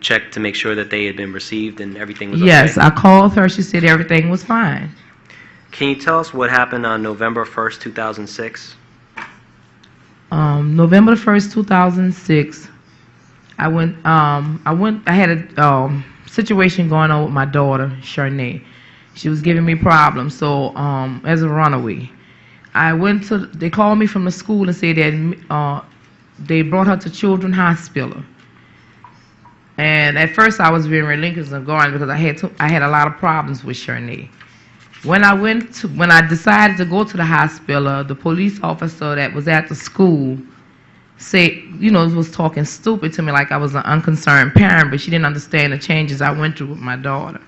check to make sure that they had been received and everything was okay? Yes, I called her. She said everything was fine. Can you tell us what happened on November 1st, 2006? November 1st, 2006, I had a situation going on with my daughter, Charnay. She was giving me problems, so as a runaway. They called me from the school and said that they brought her to Children's Hospital. And at first I was very relinquished of going because I had a lot of problems with Charnay. When I decided to go to the hospital, the police officer that was at the school was talking stupid to me like I was an unconcerned parent, but she didn't understand the changes I went through with my daughter.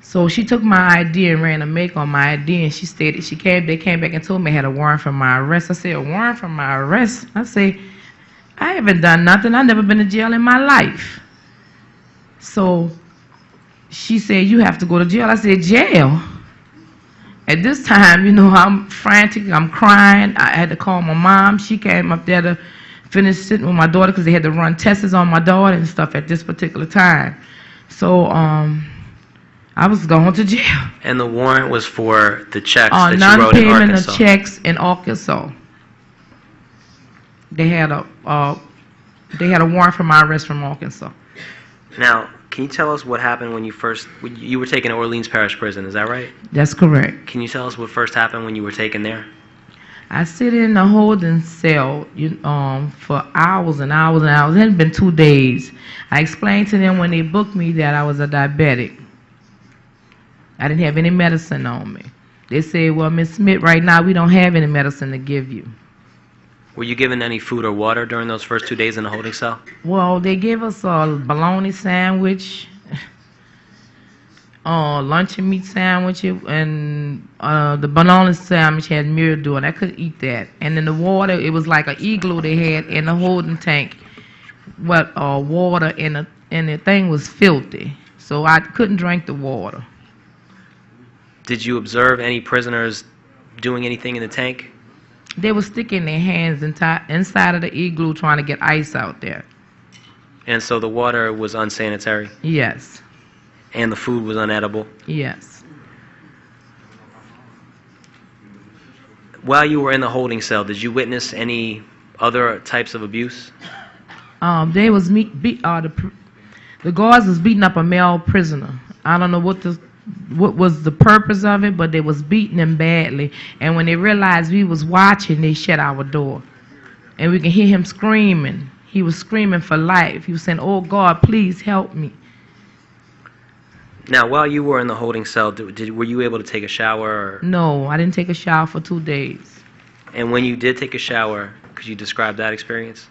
So she took my ID and ran a make on my ID, and they came back and told me I had a warrant for my arrest. I said, a warrant for my arrest? I say, I haven't done nothing. I've never been to jail in my life. So she said, you have to go to jail. I said, jail? At this time, I'm frantic, I'm crying. I had to call my mom. She came up there to finish sitting with my daughter because they had to run tests on my daughter and stuff at this particular time. So I was going to jail. And the warrant was for the checks that you wrote in Arkansas? Non-payment of checks in Arkansas. They had a warrant for my arrest from Arkansas. Now, can you tell us what happened when you were taken to Orleans Parish Prison, is that right? That's correct. Can you tell us what first happened when you were taken there? I sit in a holding cell for hours and hours and hours. It had been 2 days. I explained to them when they booked me that I was a diabetic. I didn't have any medicine on me. They said, well, Ms. Smith, right now we don't have any medicine to give you. Were you given any food or water during those first 2 days in the holding cell? Well, they gave us a bologna sandwich, lunch and meat sandwich, and the bologna sandwich had mildew, and I couldn't eat that. And then the water, it was like an igloo they had in the holding tank, water, and the thing was filthy, so I couldn't drink the water. Did you observe any prisoners doing anything in the tank? They were sticking their hands inside of the igloo trying to get ice out there. And so the water was unsanitary? Yes. And the food was unedible? Yes. While you were in the holding cell, did you witness any other types of abuse? The guards was beating up a male prisoner. I don't know what was the purpose of it, but they was beating him badly. And when they realized we was watching, they shut our door. And we can hear him screaming. He was screaming for life. He was saying, oh, God, please help me. Now, while you were in the holding cell, were you able to take a shower? Or? No, I didn't take a shower for 2 days. And when you did take a shower, could you describe that experience?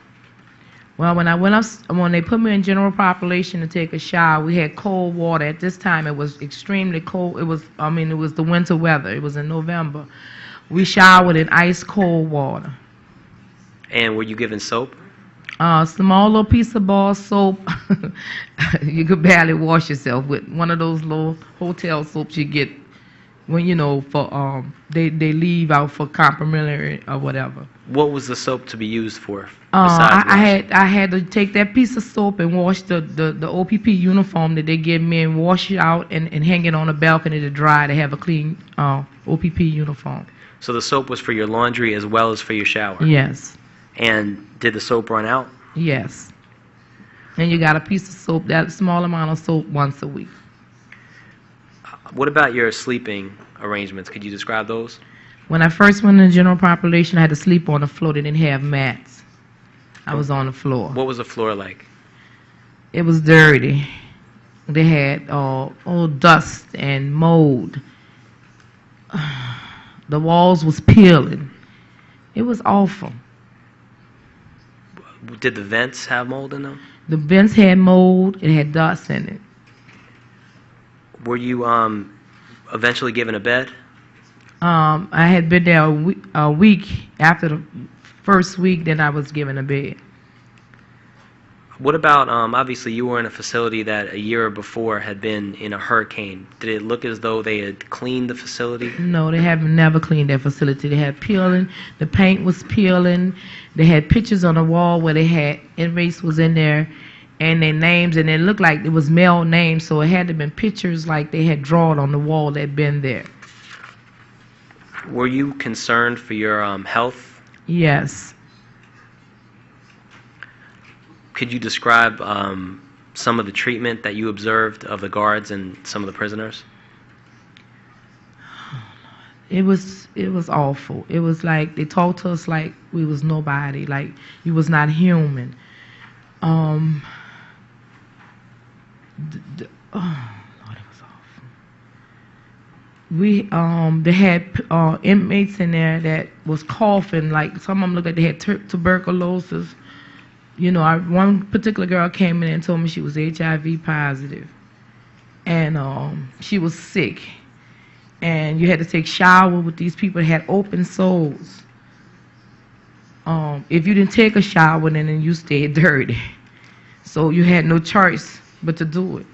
Well, when they put me in general population to take a shower, we had cold water. At this time, it was extremely cold. It was the winter weather. It was in November. We showered in ice cold water. And were you given soap? Small little piece of bar soap. You could barely wash yourself with one of those little hotel soaps you get when they leave out for complimentary or whatever. What was the soap to be used for? I had to take that piece of soap and wash the OPP uniform that they give me and wash it out and hang it on a balcony to dry to have a clean OPP uniform. So the soap was for your laundry as well as for your shower? Yes. And did the soap run out? Yes. And you got a piece of soap, that small amount of soap once a week. What about your sleeping arrangements? Could you describe those? When I first went in the general population, I had to sleep on the floor. They didn't have mats. I was on the floor. What was the floor like? It was dirty. They had dust and mold. The walls was peeling. It was awful. Did the vents have mold in them? The vents had mold. It had dust in it. Were you eventually given a bed? I had been there a week. After the first week, then I was given a bed. What about, obviously you were in a facility that a year before had been in a hurricane. Did it look as though they had cleaned the facility? No, they have never cleaned their facility. They had peeling. The paint was peeling. They had pictures on the wall where they had inmates was in there, and their names, and it looked like it was male names, so it had to been pictures like they had drawn on the wall that had been there. Were you concerned for your health? Yes. Could you describe some of the treatment that you observed of the guards and some of the prisoners? It was awful. It was like they talked to us like we was nobody, like you was not human. Oh Lord, it was awful. They had inmates in there that was coughing, like some of them looked like they had tuberculosis. You know, one particular girl came in and told me she was HIV positive, and she was sick. And you had to take shower with these people that had open souls. If you didn't take a shower, then you stayed dirty. So you had no choice but to do it.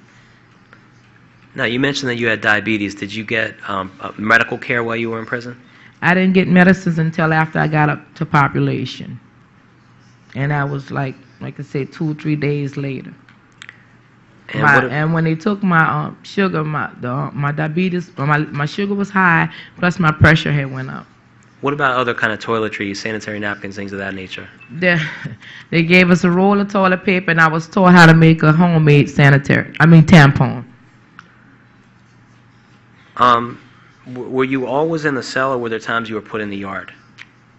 Now, you mentioned that you had diabetes. Did you get medical care while you were in prison? I didn't get medicines until after I got up to population. And I was like I said, 2 or 3 days later. And when they took my sugar, my diabetes, my sugar was high, plus my pressure had went up. What about other kind of toiletries, sanitary napkins, things of that nature? They gave us a roll of toilet paper, and I was taught how to make a homemade tampon. Were you always in the cell, or were there times you were put in the yard?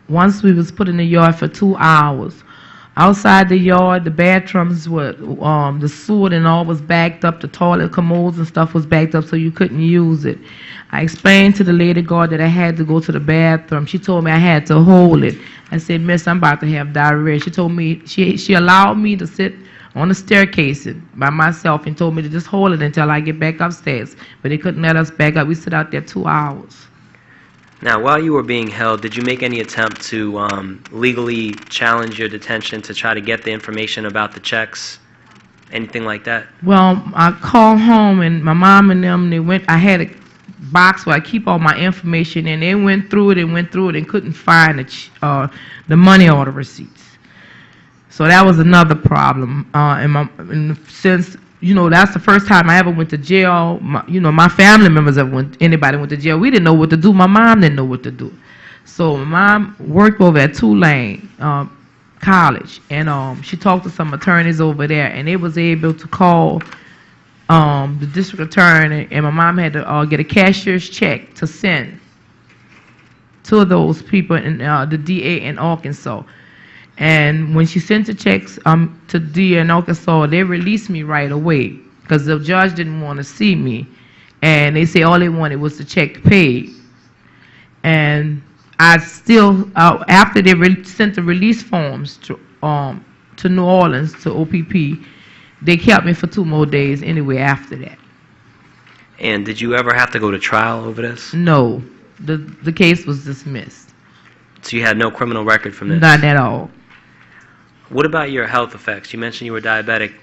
Once we was put in the yard for 2 hours. Outside the yard, the bathrooms were, the sewer and all was backed up. The toilet commodes and stuff was backed up, so you couldn't use it. I explained to the lady guard that I had to go to the bathroom. She told me I had to hold it. I said, "Miss, I'm about to have diarrhea." She told me, she allowed me to sit on the staircase by myself and told me to just hold it until I get back upstairs. But they couldn't let us back up. We sit out there 2 hours. Now, while you were being held, did you make any attempt to legally challenge your detention to try to get the information about the checks, anything like that? Well, I called home, and my mom and them, I had a box where I keep all my information, and they went through it and couldn't find the money order receipts. So that was another problem. Since that's the first time I ever went to jail. My family members anybody went to jail. We didn't know what to do. My mom didn't know what to do. So my mom worked over at Tulane College, and she talked to some attorneys over there, and they was able to call the district attorney, and my mom had to get a cashier's check to send to those people in the DA in Arkansas. And when she sent the checks to DA in Arkansas, they released me right away because the judge didn't want to see me. And they said all they wanted was the check paid. And I still, after they sent the release forms to New Orleans, to OPP, they kept me for 2 more days anyway after that. And did you ever have to go to trial over this? No. The case was dismissed. So you had no criminal record from this? Not at all. What about your health effects? You mentioned you were diabetic.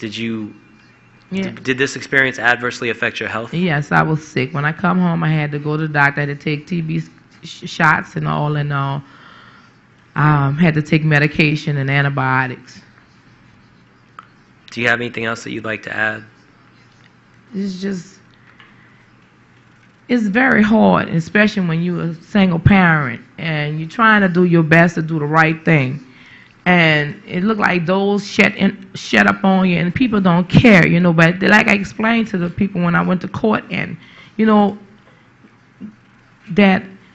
Did this experience adversely affect your health? Yes, I was sick. When I come home, I had to go to the doctor. I had to take TB shots and all, and had to take medication and antibiotics. Do you have anything else that you'd like to add? It's very hard, especially when you're a single parent and you're trying to do your best to do the right thing. And it looked like those shut up on you, and people don't care, But like I explained to the people when I went to court, and that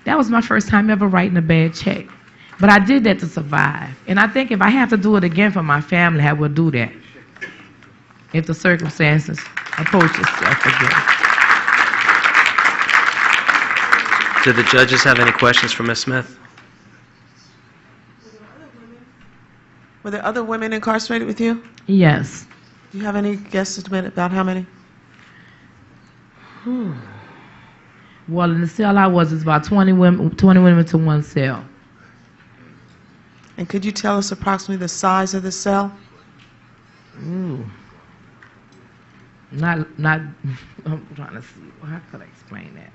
was my first time ever writing a bad check. But I did that to survive. And I think if I have to do it again for my family, I will do that. If the circumstances approach itself again. Do the judges have any questions for Ms. Smith? Were there other women incarcerated with you? Yes. Do you have any guesstimate about how many? Well, in the cell I was, it's about 20 women to one cell. And could you tell us approximately the size of the cell? Not. I'm trying to see. How could I explain that?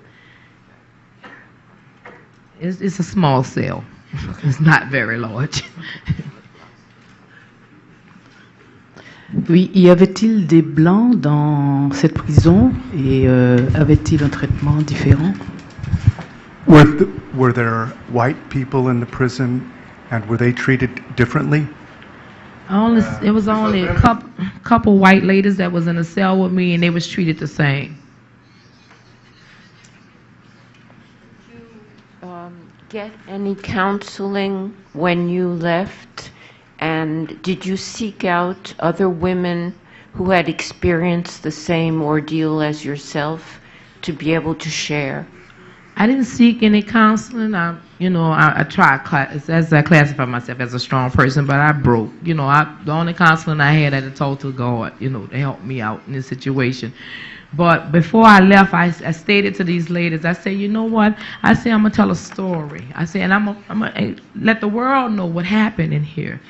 It's a small cell. It's not very large. Oui, y avait-il des blancs dans cette prison et avait-il un traitement différent? Were there white people in the prison, and were they treated differently? It was only a couple white ladies that was in a cell with me, and they was treated the same. Get any counseling when you left? And did you seek out other women who had experienced the same ordeal as yourself to be able to share? I didn't seek any counseling. I tried, as I classify myself as a strong person, but I broke. The only counseling I had to talk to God, to help me out in this situation. But before I left, I stated to these ladies, I said, you know what? I said, I'm going to tell a story. I said, and I'm going to let the world know what happened in here.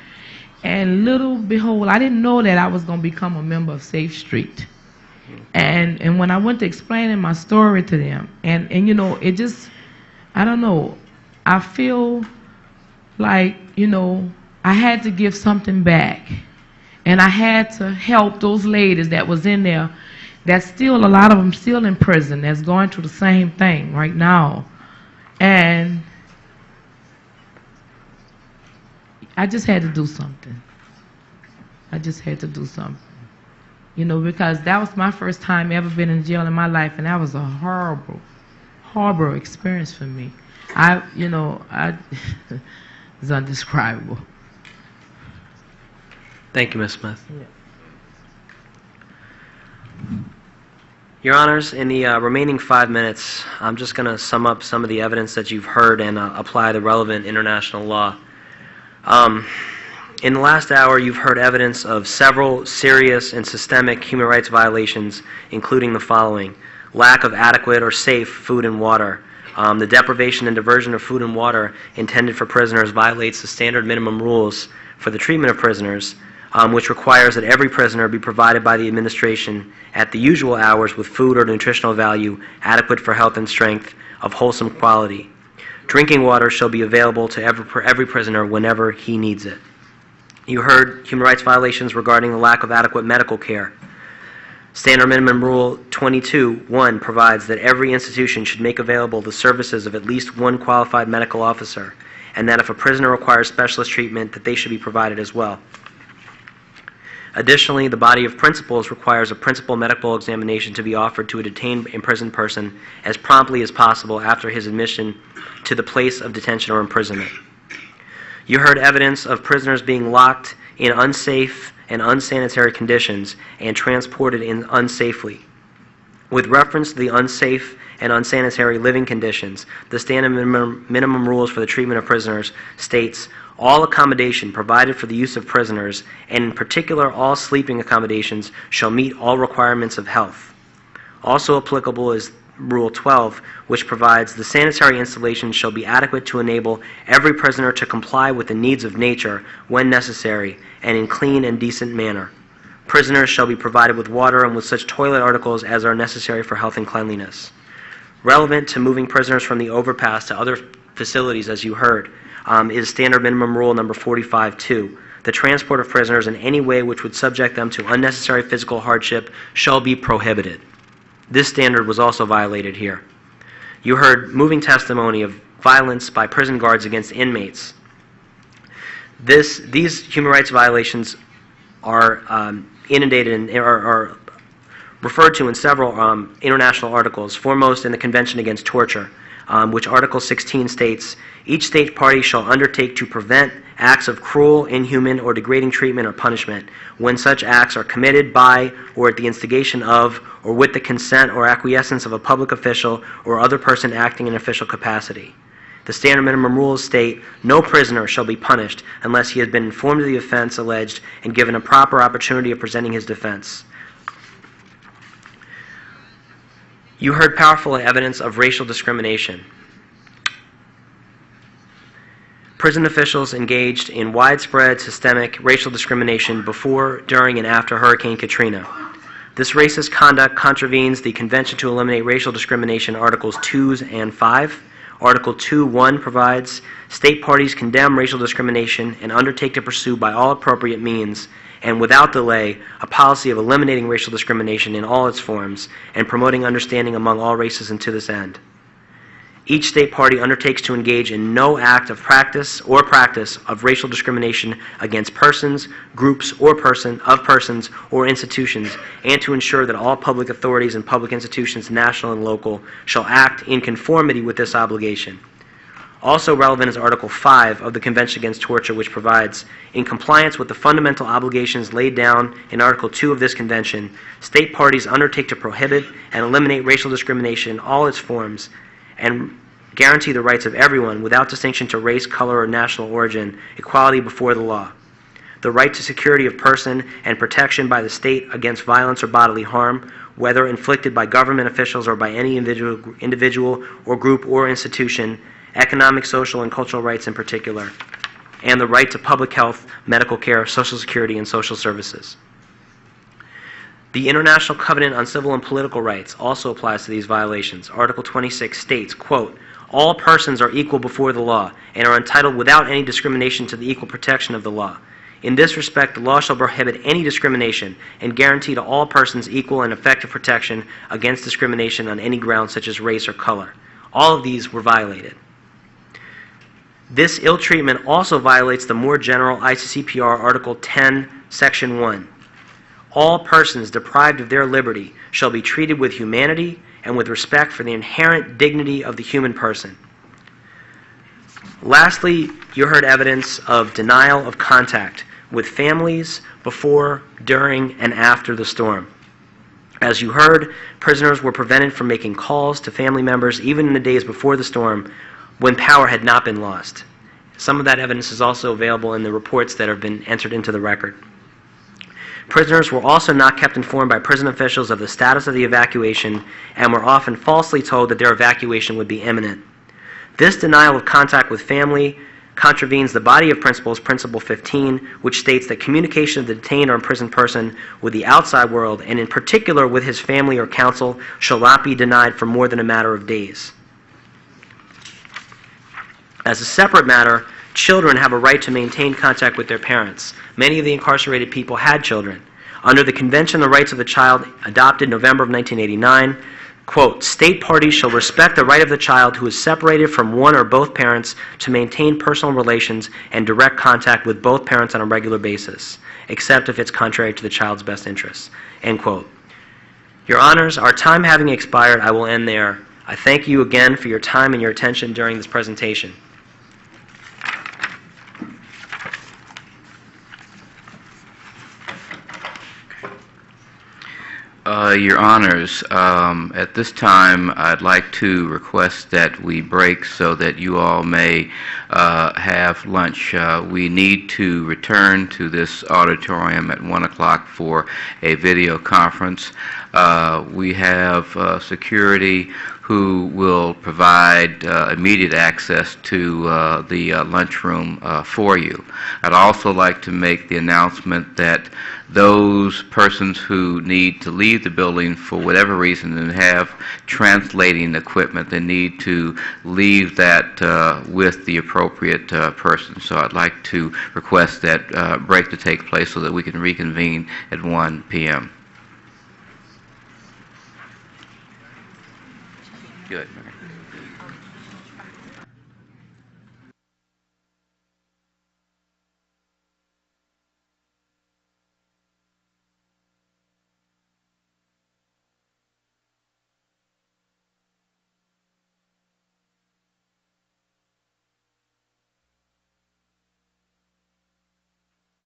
And little behold, I didn't know that I was going to become a member of Safe Street. And when I went to explaining my story to them, and it just, I don't know, I feel like, I had to give something back. And I had to help those ladies that was in there, that's still, a lot of them still in prison, that's going through the same thing right now. And I just had to do something. I just had to do something. Because that was my first time ever been in jail in my life, and that was a horrible, horrible experience for me. It's undescribable. Thank you, Ms. Smith. Yeah. Your Honors, in the remaining 5 minutes, I'm just going to sum up some of the evidence that you've heard and apply the relevant international law. In the last hour, you've heard evidence of several serious and systemic human rights violations, including the following: lack of adequate or safe food and water. The deprivation and diversion of food and water intended for prisoners violates the standard minimum rules for the treatment of prisoners, which requires that every prisoner be provided by the administration at the usual hours with food or nutritional value adequate for health and strength of wholesome quality. Drinking water shall be available to every prisoner whenever he needs it. You heard human rights violations regarding the lack of adequate medical care. Standard Minimum Rule 22.1 provides that every institution should make available the services of at least one qualified medical officer, and that if a prisoner requires specialist treatment, that they should be provided as well. Additionally, the body of principles requires a principal medical examination to be offered to a detained imprisoned person as promptly as possible after his admission to the place of detention or imprisonment. You heard evidence of prisoners being locked in unsafe and unsanitary conditions and transported in unsafely. With reference to the unsafe and unsanitary living conditions, the standard minimum rules for the treatment of prisoners states, all accommodation provided for the use of prisoners, and in particular all sleeping accommodations, shall meet all requirements of health. Also applicable is Rule 12, which provides the sanitary installations shall be adequate to enable every prisoner to comply with the needs of nature when necessary and in clean and decent manner. Prisoners shall be provided with water and with such toilet articles as are necessary for health and cleanliness. Relevant to moving prisoners from the overpass to other facilities, as you heard, is Standard Minimum Rule number 45.2. The transport of prisoners in any way which would subject them to unnecessary physical hardship shall be prohibited. This standard was also violated here. You heard moving testimony of violence by prison guards against inmates. These human rights violations are inundated and are referred to in several international articles, foremost in the Convention Against Torture, which Article 16 states, each state party shall undertake to prevent acts of cruel, inhuman, or degrading treatment or punishment when such acts are committed by or at the instigation of or with the consent or acquiescence of a public official or other person acting in official capacity. The standard minimum rules state, no prisoner shall be punished unless he has been informed of the offense alleged and given a proper opportunity of presenting his defense. You heard powerful evidence of racial discrimination. Prison officials engaged in widespread systemic racial discrimination before, during, and after Hurricane Katrina. This racist conduct contravenes the Convention to Eliminate Racial Discrimination, Articles 2 and 5, Article 2.1 provides, state parties condemn racial discrimination and undertake to pursue by all appropriate means and without delay a policy of eliminating racial discrimination in all its forms and promoting understanding among all races and to this end. Each state party undertakes to engage in no act of practice of racial discrimination against persons, groups, or persons or institutions, and to ensure that all public authorities and public institutions, national and local, shall act in conformity with this obligation. Also relevant is Article 5 of the Convention Against Torture, which provides, in compliance with the fundamental obligations laid down in Article 2 of this convention, state parties undertake to prohibit and eliminate racial discrimination in all its forms and guarantee the rights of everyone without distinction to race, color, or national origin, equality before the law, the right to security of person and protection by the state against violence or bodily harm, whether inflicted by government officials or by any individual or group or institution, economic, social, and cultural rights in particular, and the right to public health, medical care, social security, and social services. The International Covenant on Civil and Political Rights also applies to these violations. Article 26 states, quote, all persons are equal before the law and are entitled without any discrimination to the equal protection of the law. In this respect, the law shall prohibit any discrimination and guarantee to all persons equal and effective protection against discrimination on any ground such as race or color. All of these were violated. This ill treatment also violates the more general ICCPR Article 10, Section 1. All persons deprived of their liberty shall be treated with humanity and with respect for the inherent dignity of the human person. Lastly, you heard evidence of denial of contact with families before, during, and after the storm. As you heard, prisoners were prevented from making calls to family members even in the days before the storm when power had not been lost. Some of that evidence is also available in the reports that have been entered into the record. Prisoners were also not kept informed by prison officials of the status of the evacuation and were often falsely told that their evacuation would be imminent. This denial of contact with family contravenes the body of principles, Principle 15, which states that communication of the detained or imprisoned person with the outside world, and in particular with his family or counsel, shall not be denied for more than a matter of days. As a separate matter, children have a right to maintain contact with their parents. Many of the incarcerated people had children. Under the Convention on the Rights of the Child, adopted November of 1989, quote, state parties shall respect the right of the child who is separated from one or both parents to maintain personal relations and direct contact with both parents on a regular basis, except if it's contrary to the child's best interests, end quote. Your Honors, our time having expired, I will end there. I thank you again for your time and your attention during this presentation. Your Honors, at this time I'd like to request that we break so that you all may have lunch. We need to return to this auditorium at 1 o'clock for a video conference. We have security who will provide immediate access to the lunchroom for you. I'd also like to make the announcement that those persons who need to leave the building for whatever reason and have translating equipment, they need to leave that with the appropriate person. So I'd like to request that break to take place so that we can reconvene at 1 p.m. Good.